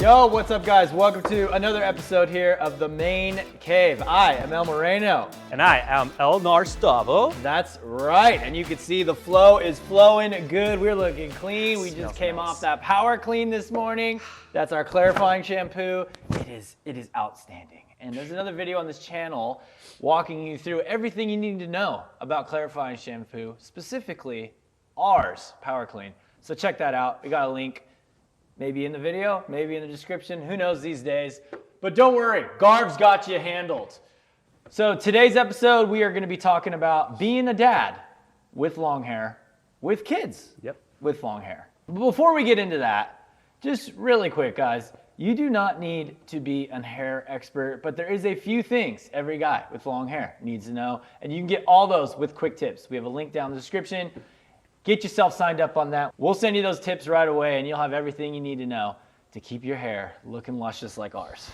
Yo, what's up guys? Welcome to another episode here of The Main Cave. I am El Moreno. And I am El Gnarstavo. That's right. And you can see the flow is flowing good. We're looking clean. We just came off that power clean this morning. That's our clarifying shampoo. It is outstanding. And there's another video on this channel walking you through everything you need to know about clarifying shampoo, specifically ours, Power Clean. So check that out. We got a link. Maybe in the video, maybe in the description, who knows these days. But don't worry, Garb's got you handled. So today's episode, we are gonna be talking about being a dad with long hair, with kids with long hair. Before we get into that, just really quick guys, you do not need to be a hair expert, but there is a few things every guy with long hair needs to know, and you can get all those with quick tips. We have a link down in the description. Get yourself signed up on that. We'll send you those tips right away and you'll have everything you need to know to keep your hair looking luscious like ours.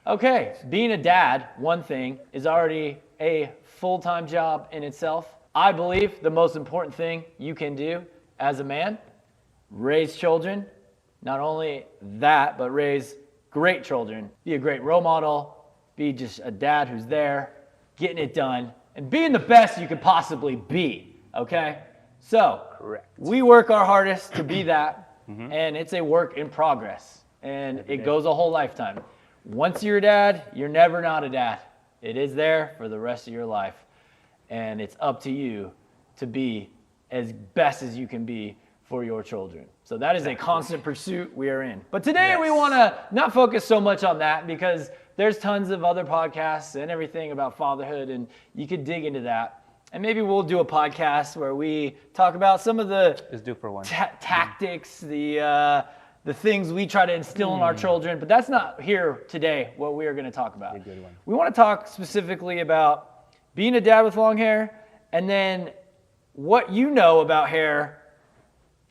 Okay, being a dad, one thing, is already a full-time job in itself. I believe the most important thing you can do as a man, raise children. Not only that, but raise great children. Be a great role model, be just a dad who's there, getting it done, and being the best you could possibly be, okay? So, we work our hardest to be that, and it's a work in progress, and it goes a whole lifetime. Once you're a dad, you're never not a dad. It is there for the rest of your life, and it's up to you to be as best as you can be for your children. So that is a constant pursuit we are in. But today we want to not focus so much on that because there's tons of other podcasts and everything about fatherhood, and you could dig into that. And maybe we'll do a podcast where we talk about some of the tactics, the things we try to instill in our children. But that's not here today what we are going to talk about. We want to talk specifically about being a dad with long hair and then what you know about hair,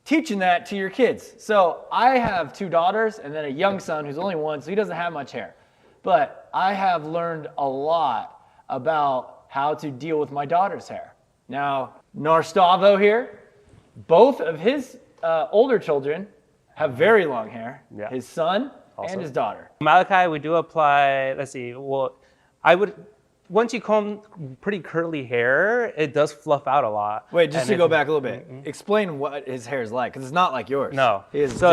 teaching that to your kids. So I have 2 daughters and then a young son who's only 1, so he doesn't have much hair. But I have learned a lot about how to deal with my daughter's hair. Now, Gnarstavo here, both of his older children have very long hair. Yeah. His son also. And his daughter. Malachi, we do apply, let's see, well, once you comb pretty curly hair, it does fluff out a lot. Wait, just to go back a little bit, explain what his hair is like, because it's not like yours. No, so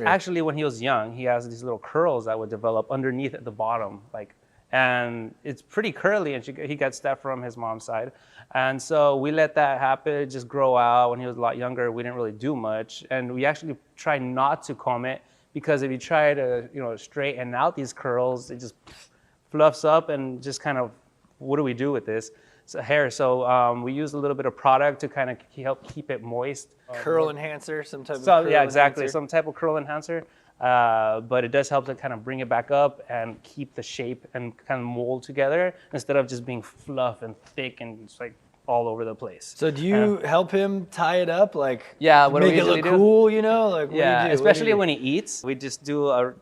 actually when he was young, he has these little curls that would develop underneath at the bottom, and it's pretty curly, and he gets that from his mom's side. And so we let that happen, just grow out. When he was a lot younger, we didn't really do much. And we actually try not to comb it, because if you try to, straighten out these curls, it just fluffs up and just kind of, what do we do with this hair? So we use a little bit of product to kind of help keep it moist. Curl enhancer, some type of curl enhancer. Yeah, exactly, some type of curl enhancer. But it does help to kind of bring it back up and keep the shape and kind of mold together instead of just being fluff and thick and it's like all over the place. So do you help him tie it up, like make it look cool, Like yeah, especially when he eats. We just do a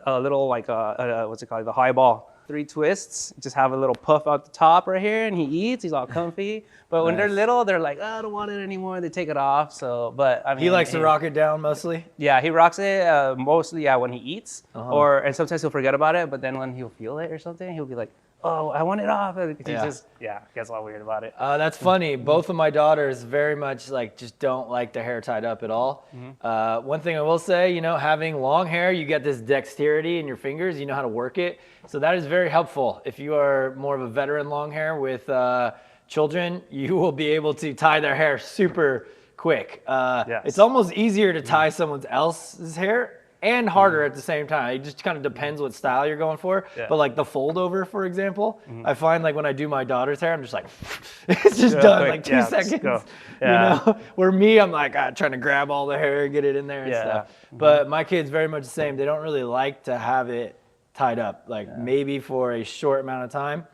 little what's it called, the highball. 3 twists, just have a little puff out the top right here, and he eats. He's all comfy. But when they're little, they're like, oh, I don't want it anymore. They take it off. So, but I mean, he likes to rock it down mostly. Yeah, he rocks it mostly. Yeah, when he eats, and sometimes he'll forget about it. But then when he'll feel it or something, he'll be like, oh, I want it off. And he gets all weird about it. That's funny. Both of my daughters very much just don't like their hair tied up at all. One thing I will say, having long hair, you get this dexterity in your fingers. You know how to work it. So that is very helpful. If you are more of a veteran long hair with children, you will be able to tie their hair super quick. It's almost easier to tie someone else's hair and harder at the same time. It just kind of depends what style you're going for. Yeah. But the fold over, for example, I find when I do my daughter's hair, I'm just it's just done quick. 2 seconds. Yeah. Where me, I'm trying to grab all the hair, get it in there and stuff. But my kids very much the same. They don't really like to have it tied up, maybe for a short amount of time.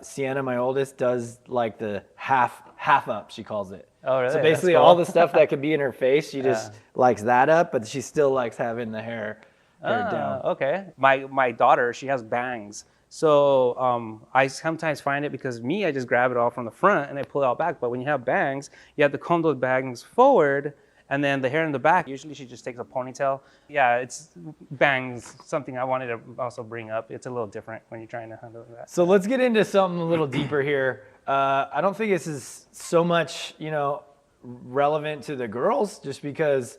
Sienna, my oldest, does the half up, she calls it. Oh, really? So basically all the stuff that could be in her face, she just likes that up, but she still likes having the hair down. Okay. My daughter, she has bangs. So I sometimes find it because I just grab it all from the front and I pull it out back. But when you have bangs, you have to comb those bangs forward And then the hair in the back, usually she just takes a ponytail. Yeah, it's bangs, something I wanted to also bring up. It's a little different when you're trying to handle that. So let's get into something a little deeper here. I don't think this is so much, relevant to the girls, just because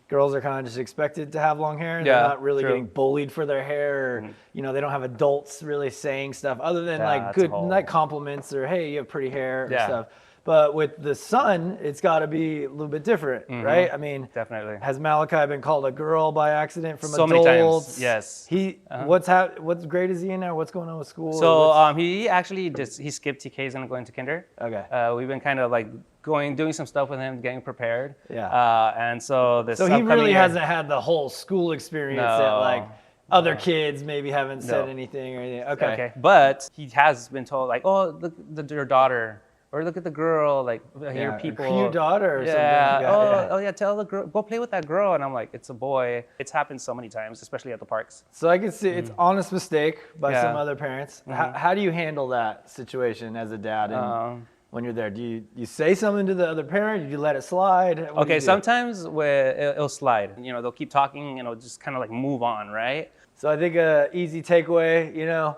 girls are kind of just expected to have long hair. They're not really getting bullied for their hair. Or, they don't have adults really saying stuff other than like good like compliments or, hey, you have pretty hair and stuff. But with the son, it's got to be a little bit different, right? I mean, definitely. Has Malachi been called a girl by accident from so adults? Many times, yes. What grade is he in now? What's going on with school? So he actually he skipped TK. He's gonna go into kinder. Okay. We've been kind of like doing some stuff with him, getting prepared. Yeah. And so this. So he really hasn't had the whole school experience that like other kids maybe haven't said anything or anything. Okay. But he has been told like, oh, look at your daughter. Or look at the girl, like hear people. Cute daughter or something. Oh yeah, tell the girl, go play with that girl. And I'm like, it's a boy. It's happened so many times, especially at the parks. So I can see it's honest mistake by some other parents. How do you handle that situation as a dad and when you're there? Do you say something to the other parent? Do you let it slide? Okay, sometimes it'll slide. They'll keep talking and it'll just kind of like move on, right? So I think a easy takeaway,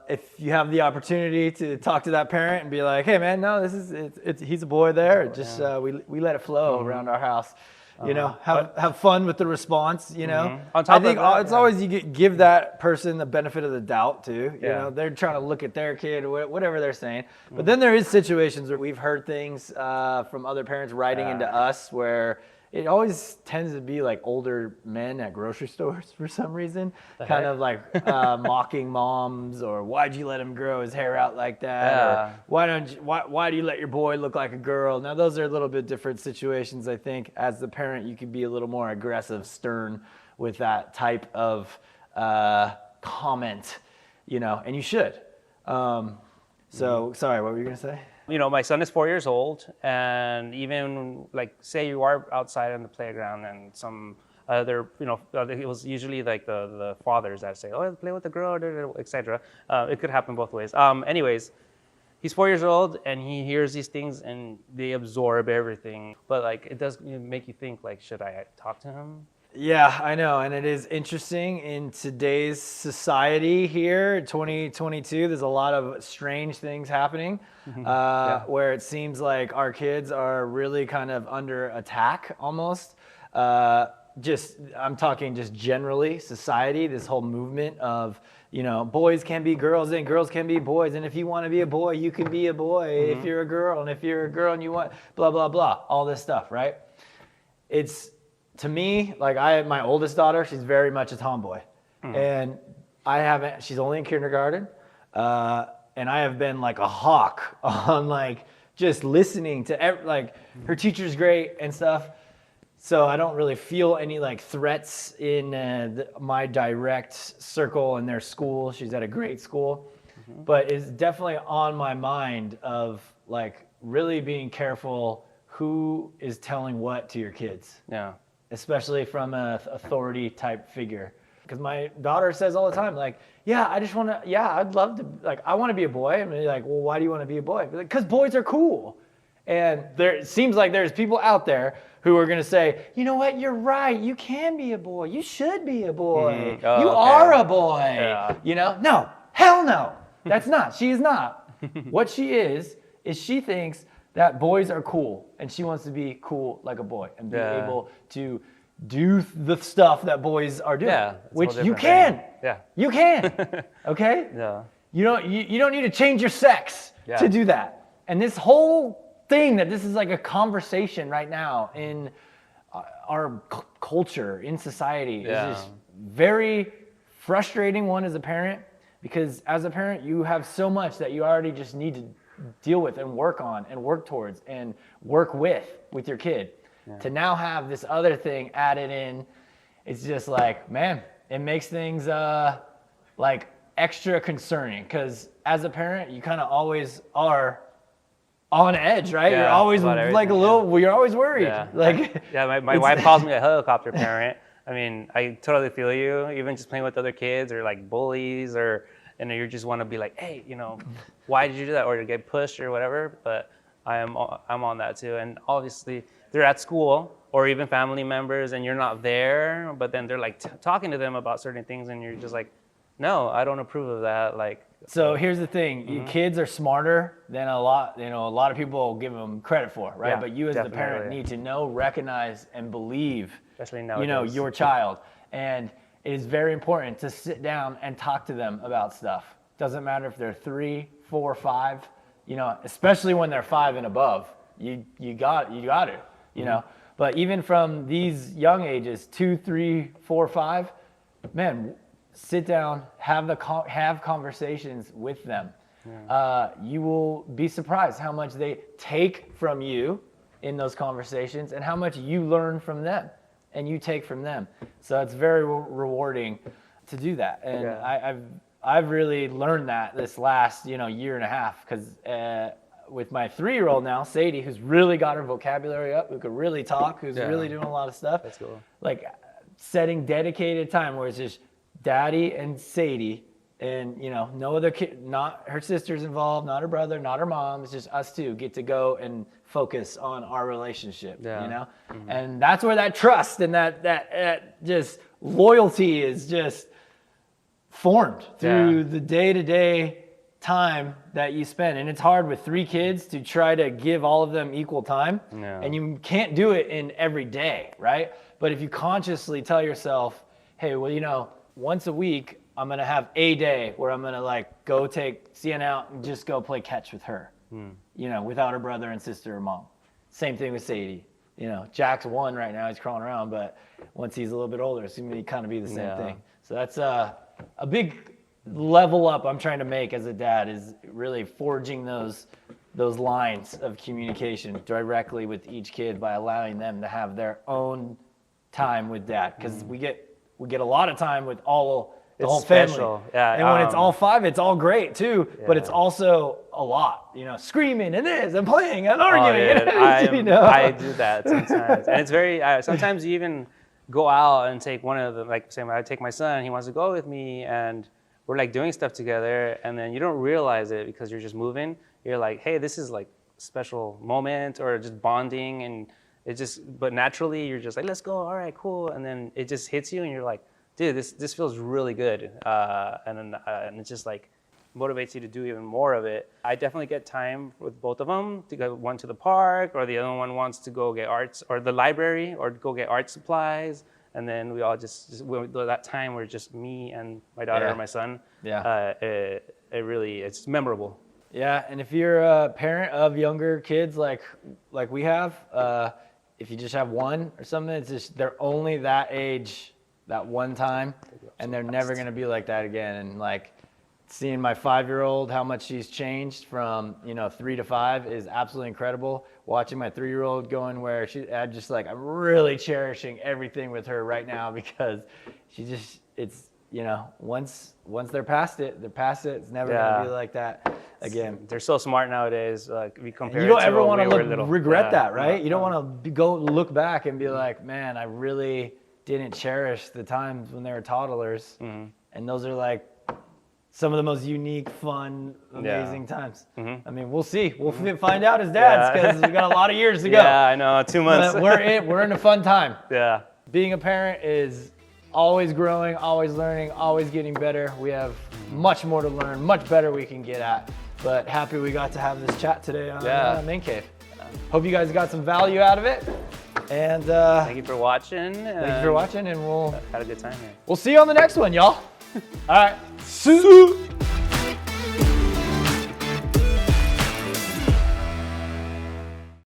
if you have the opportunity to talk to that parent and be like, hey man, no, he's a boy there. Just we let it flow around our house. Have fun with the response. I think it's always you give that person the benefit of the doubt too. They're trying to look at their kid, whatever they're saying. But then there is situations where we've heard things from other parents writing into us where it always tends to be like older men at grocery stores for some reason, kind of like mocking moms, or why'd you let him grow his hair out like that? Or why do you let your boy look like a girl? Now those are a little bit different situations. I think as the parent, you can be a little more aggressive, stern with that type of comment, and you should. So sorry, what were you gonna say? My son is 4 years old, and even like say you are outside on the playground and some other, it was usually like the fathers that say, oh, play with the girl, etc. It could happen both ways. Anyways, he's 4 years old and he hears these things and they absorb everything. But like it does make you think like, should I talk to him? Yeah, I know. And it is interesting in today's society here, 2022, there's a lot of strange things happening where it seems like our kids are really kind of under attack almost. I'm talking just generally society, this whole movement of, boys can be girls and girls can be boys. And if you want to be a boy, you can be a boy if you're a girl. And if you're a girl and you want blah, blah, blah, all this stuff, right? To me, like my oldest daughter, she's very much a tomboy. And she's only in kindergarten. And I have been like a hawk on like just listening to her teacher's great and stuff. So I don't really feel any like threats in my direct circle in their school. She's at a great school, but it's definitely on my mind of like really being careful who is telling what to your kids. Yeah. Especially from an authority type figure. Because my daughter says all the time, like, I'd love to, like, I want to be a boy. And they're like, well, why do you want to be a boy? Because boys are cool. And it seems like there's people out there who are going to say, you know what, you're right. You can be a boy. You should be a boy. You are a boy. Yeah. No, hell no. That's not. She is not. What she is she thinks that boys are cool, and she wants to be cool like a boy and be able to do the stuff that boys are doing, which you can. Yeah, you can. Okay. Yeah. You don't need to change your sex to do that. And this whole thing that this is like a conversation right now in our culture, in society, is just very frustrating. One as a parent, because as a parent you have so much that you already just need to deal with and work on and work towards and work with your kid. To now have this other thing added in, it's just like, man, it makes things like extra concerning, because as a parent you kind of always are on edge, right? You're always like you're always worried. My wife calls me a helicopter parent. I mean, I totally feel you. Even just playing with other kids or like bullies, or you just want to be like, hey, why did you do that? Or you get pushed or whatever. But I'm on that too. And obviously they're at school or even family members and you're not there, but then they're like talking to them about certain things and you're just like, no, I don't approve of that. Like, so here's the thing, kids are smarter than a lot of people give them credit for, right? Yeah, but you as the parent need to know, recognize, and believe, especially nowadays, your child. And it is very important to sit down and talk to them about stuff. Doesn't matter if they're 3, 4, 5, especially when they're 5 and above, you got it, But even from these young ages, 2, 3, 4, 5, man, sit down, have conversations with them. Yeah. You will be surprised how much they take from you in those conversations and how much you learn from them and you take from them. So it's very rewarding to do that. And I've really learned that this last year and a half, because with my 3-year-old now, Sadie, who's really got her vocabulary up, who could really talk, who's really doing a lot of stuff. That's cool. Like setting dedicated time where it's just Daddy and Sadie, and no other kid, not her sisters involved, not her brother, not her mom. It's just us two get to go and focus on our relationship. And that's where that trust and that just loyalty is just formed through the day-to-day time that you spend. And it's hard with 3 kids to try to give all of them equal time. And you can't do it in every day, right? But if you consciously tell yourself, hey, well, once a week, I'm going to have a day where I'm going to go take Sienna out and just go play catch with her, without her brother and sister or mom. Same thing with Sadie. Jack's 1 right now, he's crawling around, but once he's a little bit older, it's going to kind of be the same thing. So that's a big level up I'm trying to make as a dad, is really forging those lines of communication directly with each kid by allowing them to have their own time with dad, because we get a lot of time with the whole special. family. And when it's all 5, it's all great too, but it's also a lot, screaming and this and playing and arguing. I do that sometimes. And it's very, sometimes you even go out and take one of them, say I take my son, he wants to go with me and we're doing stuff together, and then you don't realize it because you're just moving. You're like, hey, this is a special moment, or just bonding, and but naturally you're just like, let's go, all right, cool. And then it just hits you and you're like, dude, this feels really good. And it just motivates you to do even more of it. I definitely get time with both of them to go, one to the park, or the other one wants to go get arts, or the library, or go get art supplies. And then we all that time where just me and my daughter and my son. It's memorable. Yeah, and if you're a parent of younger kids like we have, if you just have 1 or something, it's just they're only that age that one time, and they're never going to be like that again. And seeing my 5-year-old, how much she's changed from 3 to 5 is absolutely incredible. Watching my 3-year-old going where I'm really cherishing everything with her right now, because once they're past it, they're past it. It's never going to be like that again. They're so smart nowadays. We compare. You don't ever want to regret that, right? You don't want to go look back and be like, man, I really didn't cherish the times when they were toddlers. And those are some of the most unique, fun, amazing times. I mean, we'll see. We'll find out as dads, because we've got a lot of years to go. Yeah, I know. 2 months. But we're in a fun time. Yeah. Being a parent is always growing, always learning, always getting better. We have much more to learn, much better we can get at. But happy we got to have this chat today on Man Cave. Hope you guys got some value out of it. And thank you for watching. And we'll had a good time here. We'll see you on the next one, y'all. All right. See you.